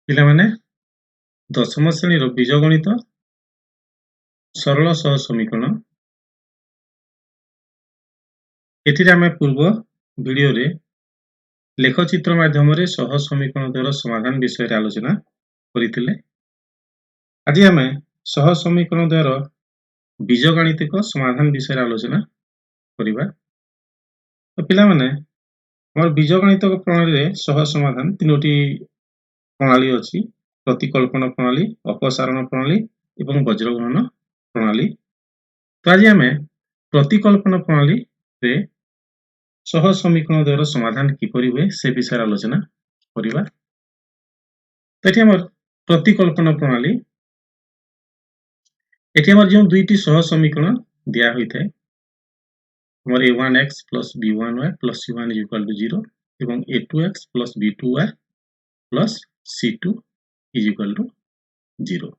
ପିଲାମାନେ ଦଶମ ଶ୍ରେଣୀର ବୀଜଗଣିତ ସରଳ ସହ ସମୀକରଣ ଏଥିରେ ଆମେ ପୂର୍ବ ଭିଡିଓରେ ଲେଖଚିତ୍ର ମାଧ୍ୟମରେ ସହ ସମୀକରଣ ଦ୍ୱୟର ସମାଧାନ ବିଷୟରେ ଆଲୋଚନା କରିଥିଲେ। ଆଜି ଆମେ ସହ ସମୀକରଣ ଦ୍ୱୟର ବୀଜଗାଣିତିକ ସମାଧାନ ବିଷୟରେ ଆଲୋଚନା କରିବା। ତ ପିଲାମାନେ ଆମର ବୀଜଗଣିତିକ ପ୍ରଣାଳୀରେ ସହ ସମାଧାନ ତିନୋଟି ପ୍ରଣାଳୀ ଅଛି। ପ୍ରତିକଳ୍ପନ ପ୍ରଣାଳୀ, ଅପସାରଣ ପ୍ରଣାଳୀ ଏବଂ ବଜ୍ରଗଣନ ପ୍ରଣାଳୀ। ତ ଆଜି ଆମେ ପ୍ରତିକଳ୍ପନ ପ୍ରଣାଳୀରେ ସହ ସମୀକରଣ ଦ୍ୱୟର ସମାଧାନ କିପରି ହୁଏ ସେ ବିଷୟରେ ଆଲୋଚନା କରିବା। ତ ଏଠି ଆମର ପ୍ରତିକଳ୍ପନ ପ୍ରଣାଳୀ, ଏଠି ଆମର ଯେଉଁ দুইটি সহ সমীকরণ দেয়া হইଥାଏ আমার a1x plus b1y plus c1 is equal to 0 এবং a2x plus b2y plus c2 is equal to 0।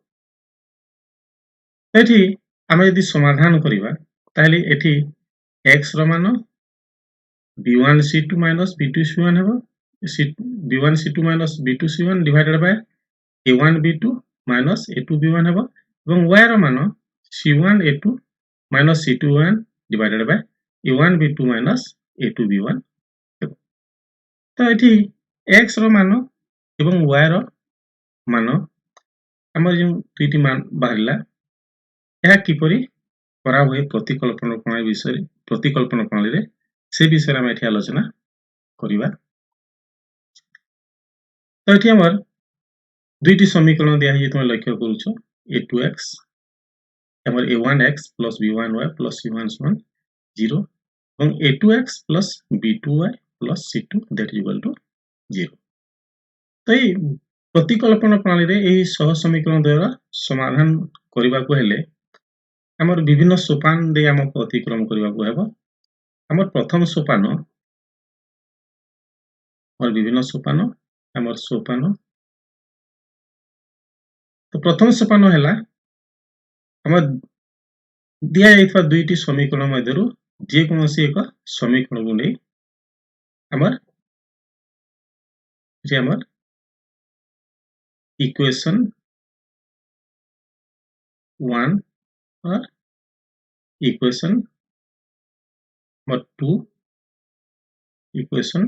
এটি ଆମେ ଯଦି ସମାଧାନ କରିବା ତାହେଲେ ଏଠି x ର ମାନ b1 c2 minus b2 c1 ହେବ, b1 c2 minus b2 c1 divided by a1 b2 minus a2 b1 ହେବ ଏବଂ y ର ମାନ c1 a2 minus c2 b1 divided by a1 b2 minus a2 b1 ହେବ। ତ ଏଠି x ର ମାନ ଏବଂ y ର ମାନ ଆମର ଯେଉଁ ଦୁଇଟି ମାନ ବାହାରିଲା ଏହା କିପରି କରା ହୁଏ ପ୍ରତିକଳ୍ପନ ପ୍ରଣାଳୀ ବିଷୟରେ, ପ୍ରତିକଳ୍ପନ ପ୍ରଣାଳୀରେ ସେ ବିଷୟରେ ଆମେ ଏଠି ଆଲୋଚନା କରିବା। ତ ଏଠି ଆମର দুইটি সমীকরণ দেয়া হয়েছে, তুমি লক্ষ্য করছো a2x আমার a1x plus b1y plus c1 সমান 0 এবং a2x plus b2y plus c2 that is equal to 0। তো এই ପ୍ରତିକଳ୍ପନ ପ୍ରଣାଳୀରେ ଏହି ସହ ସମୀକରଣ ଦ୍ୱୟର ସମାଧାନ କରିବାକୁ ହେଲେ ଆମର ବିଭିନ୍ନ ସୋପାନ ଦେଇ ଆମକୁ ଅତିକ୍ରମ କରିବାକୁ ହେବ। ଆମର ପ୍ରଥମ ସୋପାନ, ଆମର ବିଭିନ୍ନ ସୋପାନ, ଆମର ସୋପାନ, ତ ପ୍ରଥମ ସୋପାନ ହେଲା ଆମର ଦିଆଯାଇଥିବା ଦୁଇଟି ସମୀକରଣ ମଧ୍ୟରୁ ଯେକୌଣସି ଏକ ସମୀକରଣକୁ ନେଇ ଆମର equation 1 or equation number 2, equation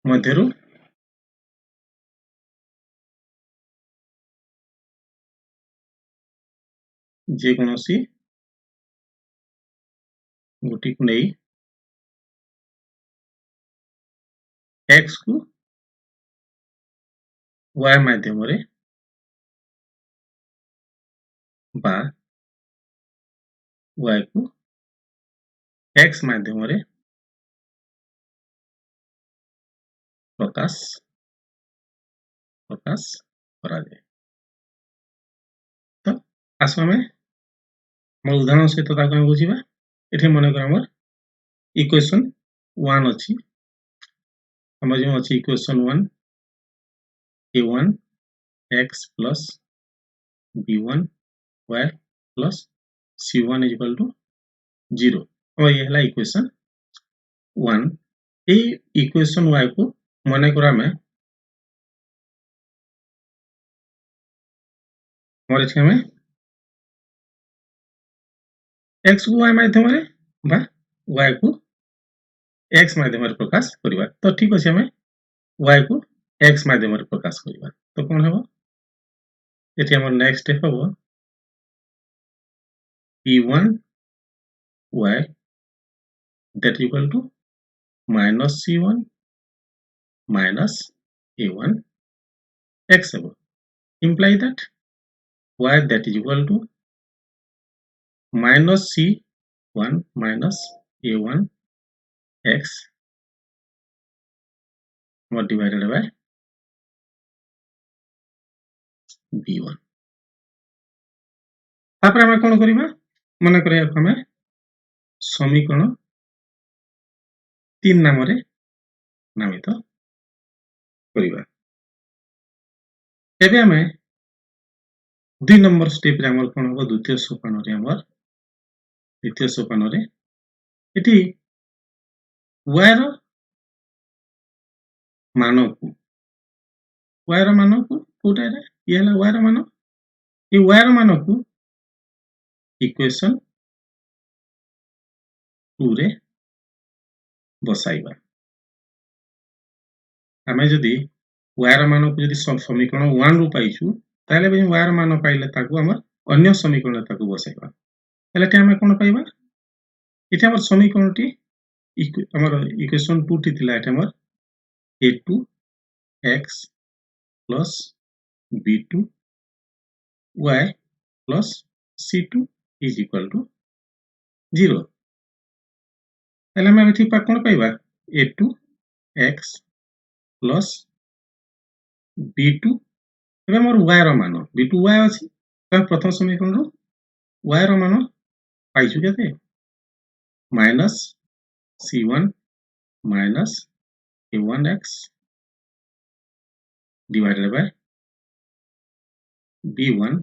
ମଧ୍ୟରୁ ଯେକୌଣସି ଗୋଟିକୁ ନେଇ x କୁ y ମାଧ୍ୟମରେ বা y କୁ x ମାଧ୍ୟମରେ ପ୍ରକାଶ କରାଯାଏ। ତ ଆସ ଆମେ ଆମର ଉଦାହରଣ ସହିତ ତାକୁ ଆମେ ବୁଝିବା। ଏଠି ମନେକର ଆମର ଇକ୍ୱେସନ 1 ଅଛି, ଆମର ଯେଉଁ ଅଛି equation 1 a1 x plus b1 y plus c1 is equal to 0 और ये है इक्वेशन 1। এই ইকুয়েশন y को মনে করা मैं और এখানে मैं x को y माध्यमरे बा y को x माध्यमरे प्रकाश करिबा। तो ठीक अछि, हमें y को x माध्यमरे प्रकाश करिबा। तो कोन हबो एठी हमर नेक्स्ट स्टेप हबो p1 y that is equal to minus c1 minus a1 x हबो, imply that y that is equal to minus c1 minus a1 x divided by b1। तापर हम कोन करिबा मने करिया हमें समीकरण 3 नामरे नामित करिबा। एबे हमें 2 नंबर स्टेप रे हमर कोन हो द्वितीय सोपान रे हमर द्वितीय सोपान रे एठी y रो मान को y रो मान को कोटा ये हला y रो मान ये y रो मान को इक्वेशन 2 रे बसाइबा आमे जदी y रो मान को जदी समीकरण 1 रू पाइछु ताले बे y रो मान पाइले ताकू हमर अन्य समीकरण ताकू बसाइबा ताले टे आमे कोन पाइबा इते हमर समीकरण टी हमर इक्वेशन 2 टी थिला एटे हमर a2x plus b2 y plus c2 is equal to 0 ताले आमे एठी पा कोन पाइबा a2x plus b2 एबे मोर y रो मान b2 y अछि त प्रथम समीकरण रो y रो मान पाइछु केते minus c1 minus a1x divided by b1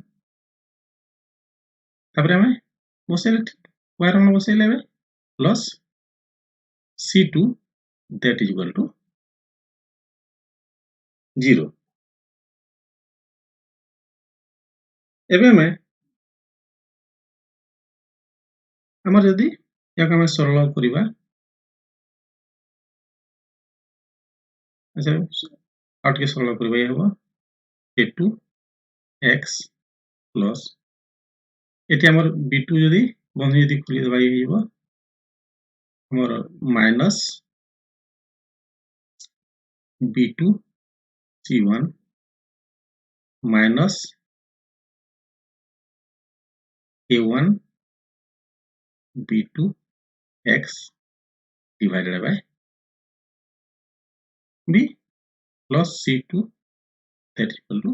तापर हमें बसेले y रो मान बसेले बे plus c2 that is equal to 0 एबे हमें हमर यदि या हमें सरल करिबा अच्छा आउट के सरल करिबा ये हबो a2 x plus एटी हमर b2 यदि बंधु यदि खुली देबा ये हबो हमर minus b2 c1 minus a1 b2 x divided by b plus c2 that is equal to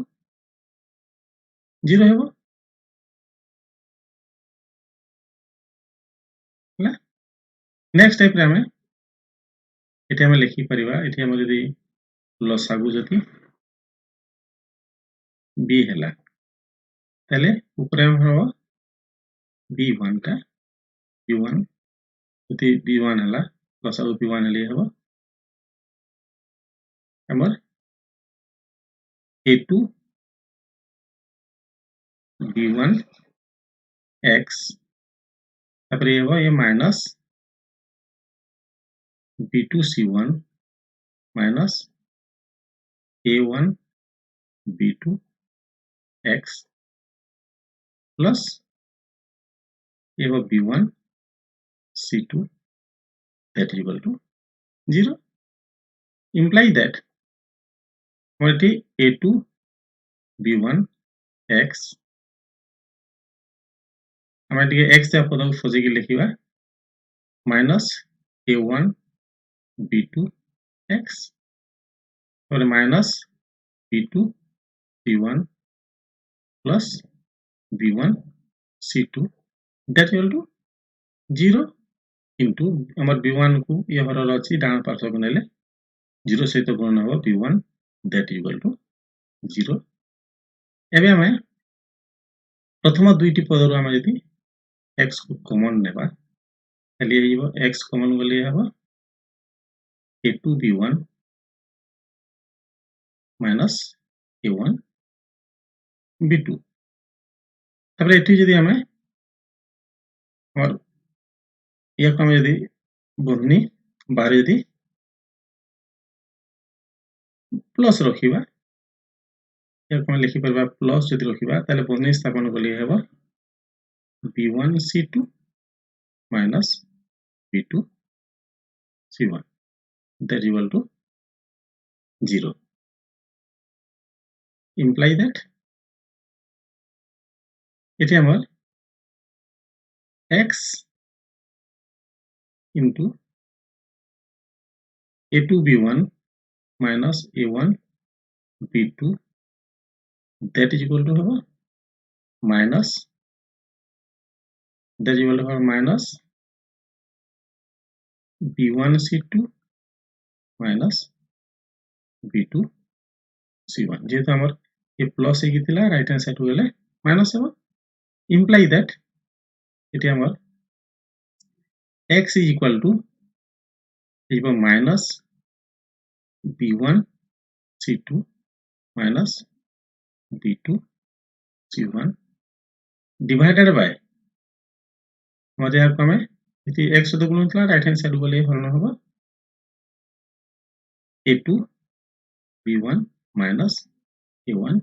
0 हेबो ना नेक्स्ट स्टेप रे हमें एटी हमें लिखि परिबा एटी हम यदि लसागु जति b हला तले ऊपर हम हबो b1 का b1 जति b1 हला लसागु b1 हले हबो हमर a2 b1 x तापर ये हबो ये minus b2 c1 minus a1 b2 x plus ये हबो b1 c2 that is equal to 0 imply that हमर a2 b1 x हमें x जा पद को खोजे की लिखिबा minus a1 b2 x और minus b2 c1 plus b1 c2 that is equal to 0 into हमर b1 को ये हरर अछि डान पार्श्व को नेले 0 सहित गुणन हो b1 that is equal to 0 एबे हमें प्रथम दुईटी पद रो हम यदि x को कॉमन नेबा खाली येबो x कॉमन गले हबो a2 b1 minus a1 b2 तापर एठी यदि हमें और ये को हम यदि बन्नी बारे यदि प्लस रखिबा ये को हम लिखि परबा प्लस यदि रखिबा ताले बन्नी स्थापन गले हबो b1 c2 minus b2 c1 that is equal to 0 imply that एठी हमर x into a2 b1 minus a1 b2 that is equal to हबो minus that is equal to minus b1 c2 minus b2 c1 जेतो हमर ये plus हे किथिला right hand side को गेले minus हबो imply that eighty हमर x is equal to minus b1 c2 minus b2 c1 divided bye हमारे यहाँ को हमें इति x सहित गुण होता राइट हैंड साइड गले हरण होबो a2 b1 minus a1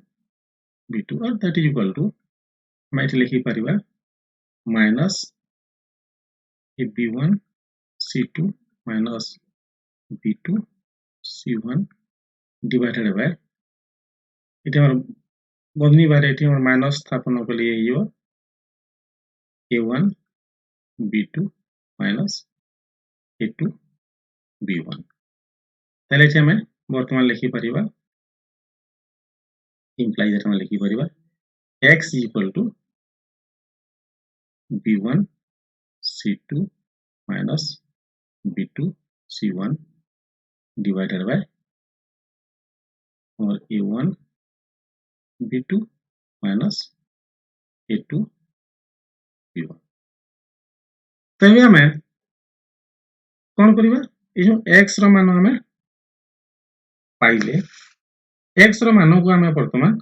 b2 और दैट इज इक्वल टू हम एठी लिखि परिबा minus a b1 c2 minus b2 c1 divided by इति हमर बदनी बारे इति हमर माइनस स्थापन के लिए यो a1 b2 minus a2 b1 ताले एठी हमें वर्तमान लिखि परिबा इम्प्लाई दैट हम लिखि परिबा x equal to b1 c2 minus b2 c1 divided by और a1 b2 minus a2 b1 तबे हमें कौन करिबा ए जो x रो मान हमें पाइले x रो मान को हमें वर्तमान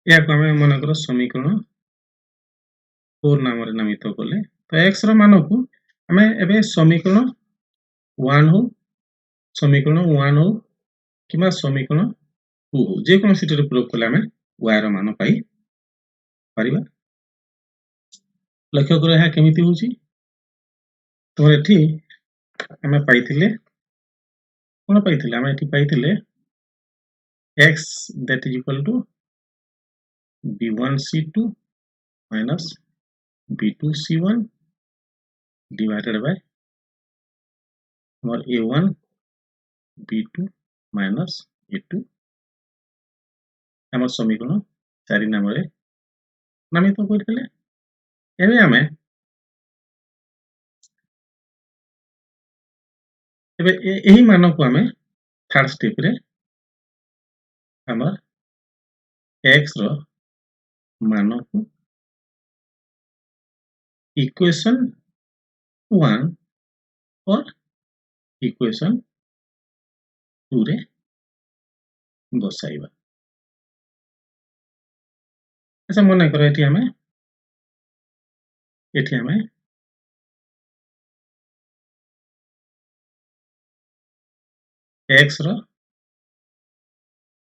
या को हमें मन करो समीकरण 4 नाम रे नामित करले तो x रो मान को हमें एबे समीकरण 1 हो समीकरण 1 हो किबा समीकरण 2 हो जे कोन सिटी रे प्रयोग करले हमें y रो मान पाई परिबा लक्ष्य करो है केमिति होची तो एठी हमें पाइथिले कोन पाइथिले हमें एठी पाइथिले x that is equal to b1 c2 minus b2 c1 divided by और a1 b2 minus a2 हमर समीकरण 4 नाम रे नामित करथिले एबे हमें एबे एही मान को हमें थर्ड स्टेप रे हमर x रो मान को इक्वेशन 1 और इक्वेशन 2 रे बसाइबा अच्छा मन करो एठी हमें x रो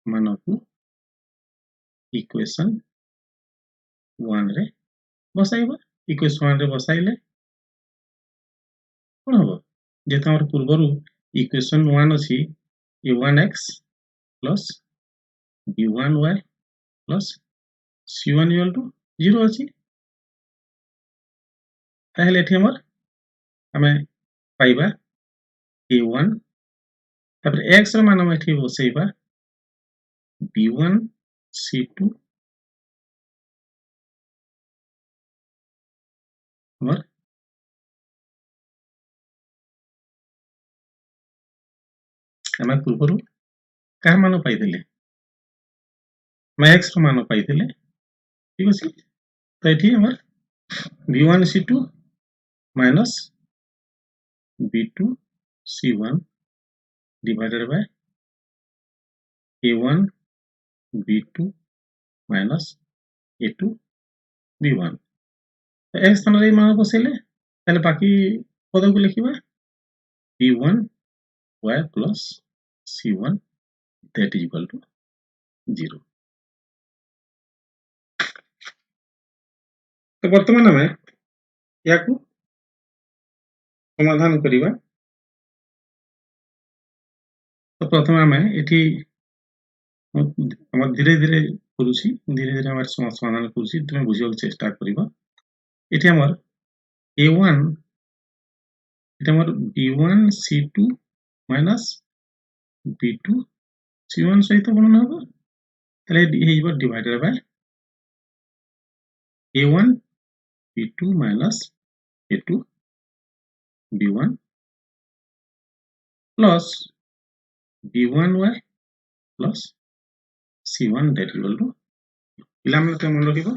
मान को इक्वेशन 1 रे बसाइबा इक्वेशन 1 रे बसाइले कोन होबो जेता हमर पूर्वरु इक्वेशन 1 अछि a1x plus b1y plus c1 equal to 0 अछि ताहेले एठी हमर हमें पाइबा a1 तापर x रो मान हम एठी बसाइबा b1 c2 हमर हमें पूर्वरु का मान पाइथिले मैं x रो मान पाइथिले ठीक अछि तो एठी हमर b1 c2 minus b2 c1 divided by a1 b2 minus a2 b1 तो x स्थान रे मान बसेले ताले बाकी पद को लिखिबा b1 y plus c1 that is equal to 0 तो वर्तमान हमें याकू समाधान करिबा तो प्रथम हमें एठी हम धीरे धीरे करूची धीरे धीरे हमारे समाधान करूची तुम बुझियो चेष्टा करिबा एठी हमर a1 एठी हमर b1 c2 minus b2 c1 सहित गुणन होबो तले हे इबो divided by a1 b2 minus a2 b1 plus b1y plus c1 that is equal to पिला मन मन रखिबो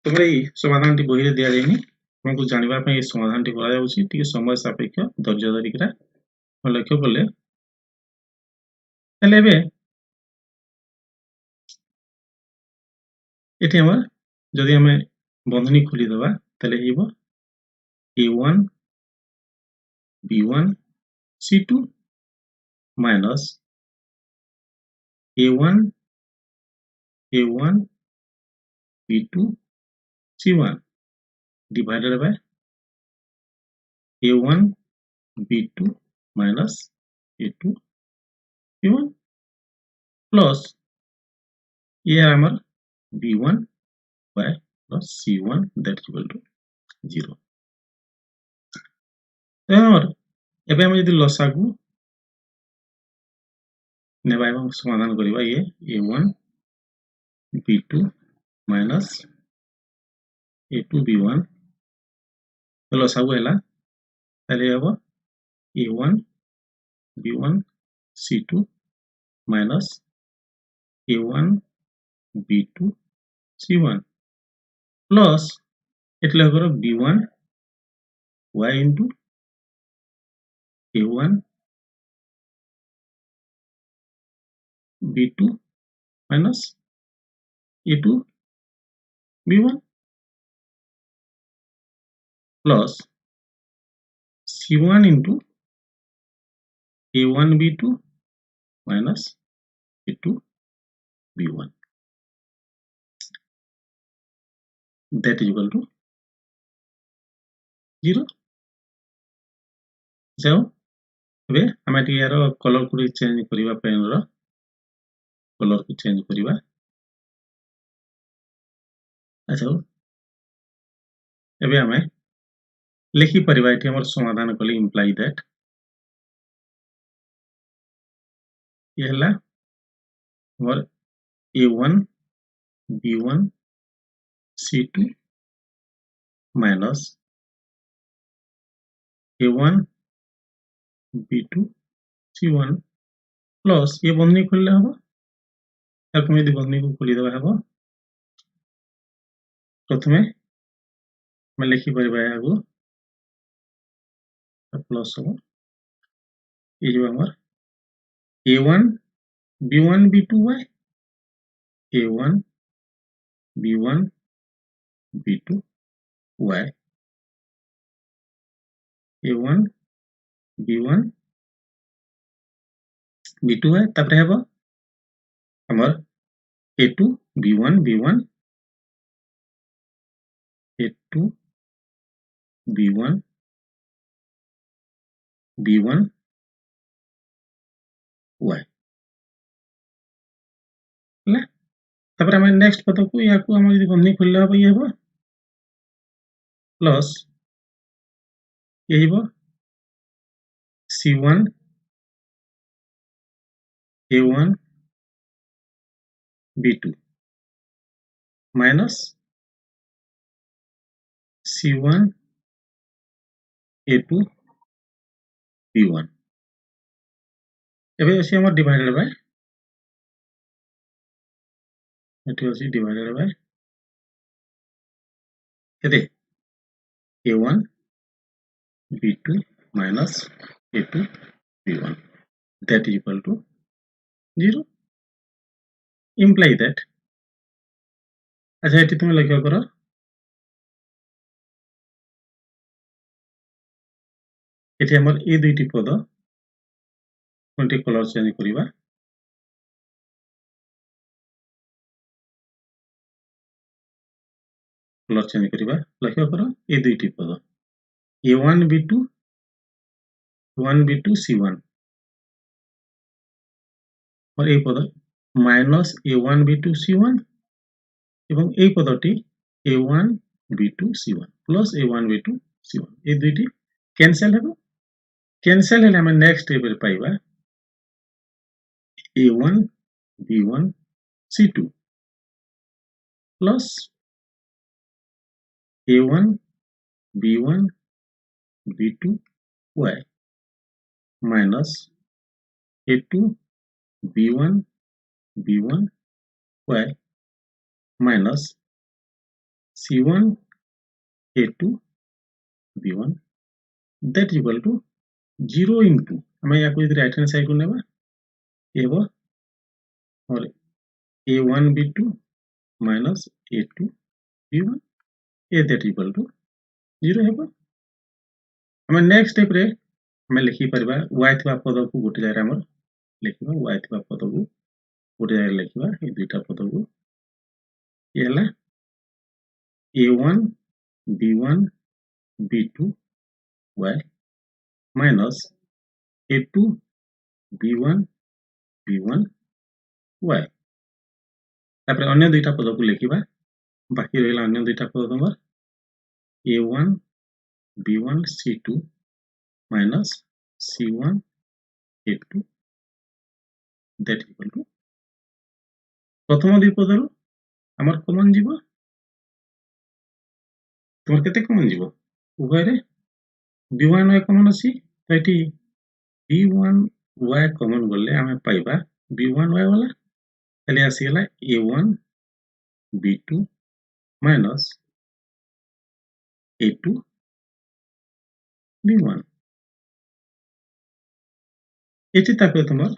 तमरे ई समाधान टी बही रे दिया जायनी हमकु जानिबा पे ई समाधान टी करा जाउची टी समय सापेक्ष धैर्य धरि करा लक्ष्य करले তাহলে এবে এটি আমার যদি আমি বন্ধনী খুলি দেবা তাহলে হইব a1 b1 c2 minus a1 b2 c1 divided by a1 b2 minus a2 b1 plus here আমার b1 by plus c1 that is equal to 0 এবার এবে আমি যদি লসাগু নেবা এবং সমাধান করিবা ইয়ে a1 b2 minus a2 b1 লসাগু হেলা তাহলে হবো a1 b1 c2 minus a1 b2 c1 plus એટલે કરો b1 y into a1 b2 minus a2 b1 plus c1 into a1 b2 minus a2 b1 that is equal to 0 যাও ଏବେ ଆମେ ଟିକେ यार କଲର କୁ ଚେଞ୍ଜ କରିବା ପେନ୍ ର କଲର କୁ ଚେଞ୍ଜ କରିବା ଆଚ୍ଛା ଏବେ ଆମେ लिखि परिबा एठी हमर समाधान कली इम्प्लाई दैट ये हला हमर a1 b1 c2 minus a1 b2 c1 plus ये बंधनी खोलले हबो ताको यदि बंधनी को खोली देबा हबो प्रथमे मैं लिखि परिबा आगु प्लस हबो ये जो हमर a1 b1 b2 y a1 b1 b2 y a1 b1 b2 y तापरे हबो हमर a2 b1 b1 a2 b1 b1 y ହେଲା तापर हम नेक्स्ट पद को या को हम यदि बंधनी खोलले हबो ये हबो प्लस ये हबो c1 a1 b2 minus c1 a2 b1 एबे अछि हमर डिवाइडेड बाय एठी अछि डिवाइडेड बाय केते a1 b2 minus a2 b1 that is equal to 0 imply that अच्छा एठी तुम लक्ष्य करो एठी हमर ए दुईटी पद कोनटी कलर चेंज करिबा कलर चेंज करिबा लक्ष्य करो ए दुईटी पद a1 b2 1 b2 c1 और ए पद माइनस a1 b2 c1 এবং এই পদটি a1 b2 c1 plus a1 b2 c1 এই দুইটি ক্যান্সেল হবে ক্যান্সেল হলে আমরা নেক্সট এবারে পাইবা a1 b1 c2 plus a1 b1 b2 y minus a2 b1 b1 y minus c1 a2 b1 that is equal to 0 into हमें या कोई राइट हैंड साइड को नेबा ये वो और a1 b2 minus a2 b1 a that equal to 0 हेबो। हम नेक्स्ट स्टेप रे हम लिखि परबा y थिबा पद को गोटे जाय हमर लिखिबा y थिबा पद को गोटे जाय लिखिबा ए दुईटा पद को ये हला a1 b1 b2 y minus a2 b1 b1 y तापर अन्य दुईटा पद को लिखिबा बाकी रहला अन्य दुईटा पद हमर a1 b1 c2 minus c1 a2 that equal to प्रथम दुई पद रो हमर कॉमन जीवो तुमर केते कॉमन जीवो उभय रे b1 y कॉमन अछि तो एटी b1 y कॉमन गले हमें पाइबा b1 y वाला तले आसी गेला a1 b2 minus a2 b1 eighty ताके तुमर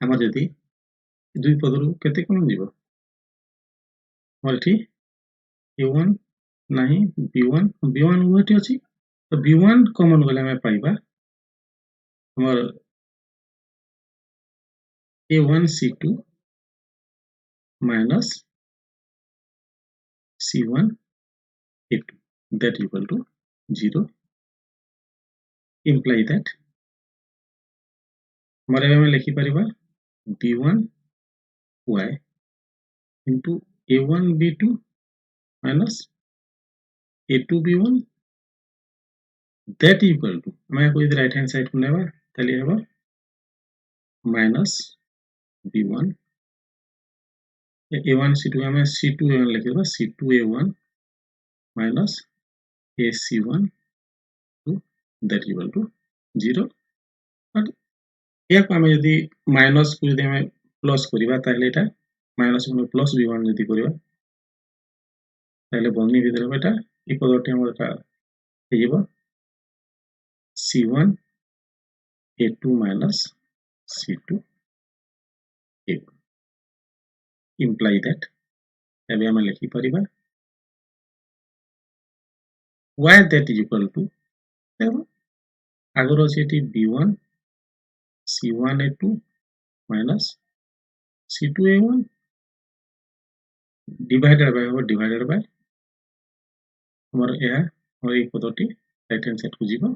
हमर जदी दुई पद रो केते कॉमन जीवो हमर एठी a1 नहीं b1 b1 उभयटी अछि तो b1 कॉमन गले हमें पाइबा हमर a1 c2 minus c1 a2 that equal to 0 imply that हमारे में लिखि परिबा b1 y into a1 b2 minus a2 b1 that equal to मैं कोई राइट हैंड साइड को लेबा तले हेबा minus b1 a1 c2 में c2 a1 लिखिबा c2 a1 minus ac1 that equal to 0 और या को हमें यदि माइनस को यदि हमें प्लस करिबा ताले एटा माइनस को प्लस b1 यदि करिबा ताले बन्नी भीतर बेटा ई पदटी हमरटा हेजिबो c1 a2 minus c2 a1 imply that एबे हम लिखि परिबा y that is equal to देखो आगर अछि b1 c1 a2 minus c2 a1 divided by हमर यह और एक पदटी राइट हैंड साइड को जीवो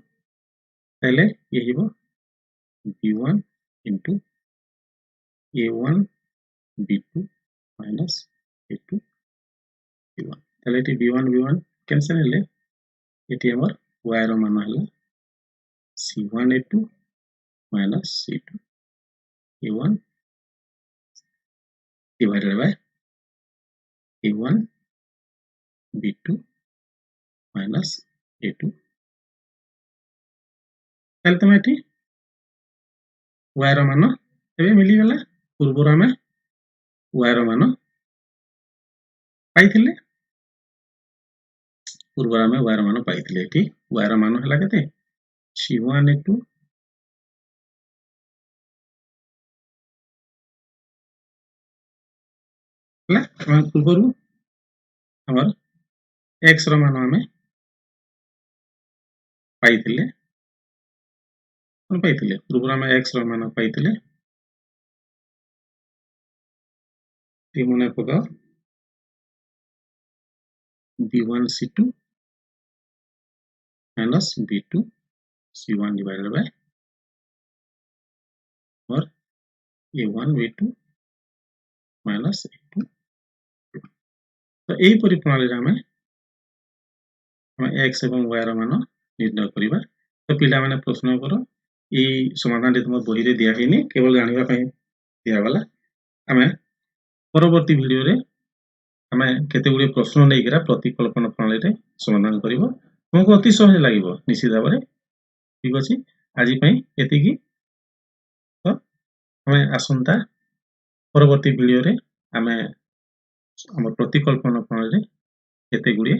पहले ये जीवो b1 into a1 b2 minus a2 b1 पहले टी b1 b1 कैंसिल हेले एटी हमर y रो मान हला c1 a2 minus c2 a1 divided by a1 b2 minus a2 ताले तमे एटी y रो मान एबे मिली गला पूर्व रो हमें y रो मान पाइथिले पूर्व हमें y रो मान पाइथिले एटी y रो मान हला केते c1 a2 हला हम पूर्व रो हमर x रो मान हमें पाइथिले कोन पाइथिले पूर्व हमें x रो मान पाइथिले ती मने पका b1 c2 minus b2 c1 divided by और a1 b2 minus a2 तो एई परि प्रणाली रे हमें x एवं y रो मान निर्णय करिबा तो पिला माने प्रश्न करो ई समाधान तुम बही रे दिया हेनी केवल जानिबा पई दिया वाला हमें परवर्ती वीडियो रे हमें केते गुडी प्रश्न नै गिरा प्रतिकल्पना प्रणाली रे समाधान करिवो तुमको अति सहज लागिवो निश्चित भाबरे ठीक अछि आजि पई एति की तो हमें आसंता परवर्ती वीडियो रे हमें हमर प्रतिकल्पना प्रणाली रे केते गुडी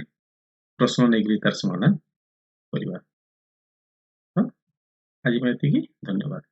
प्रश्न नै गिरी तार समाधान करिबा तो आजि पई एति की धन्यवाद।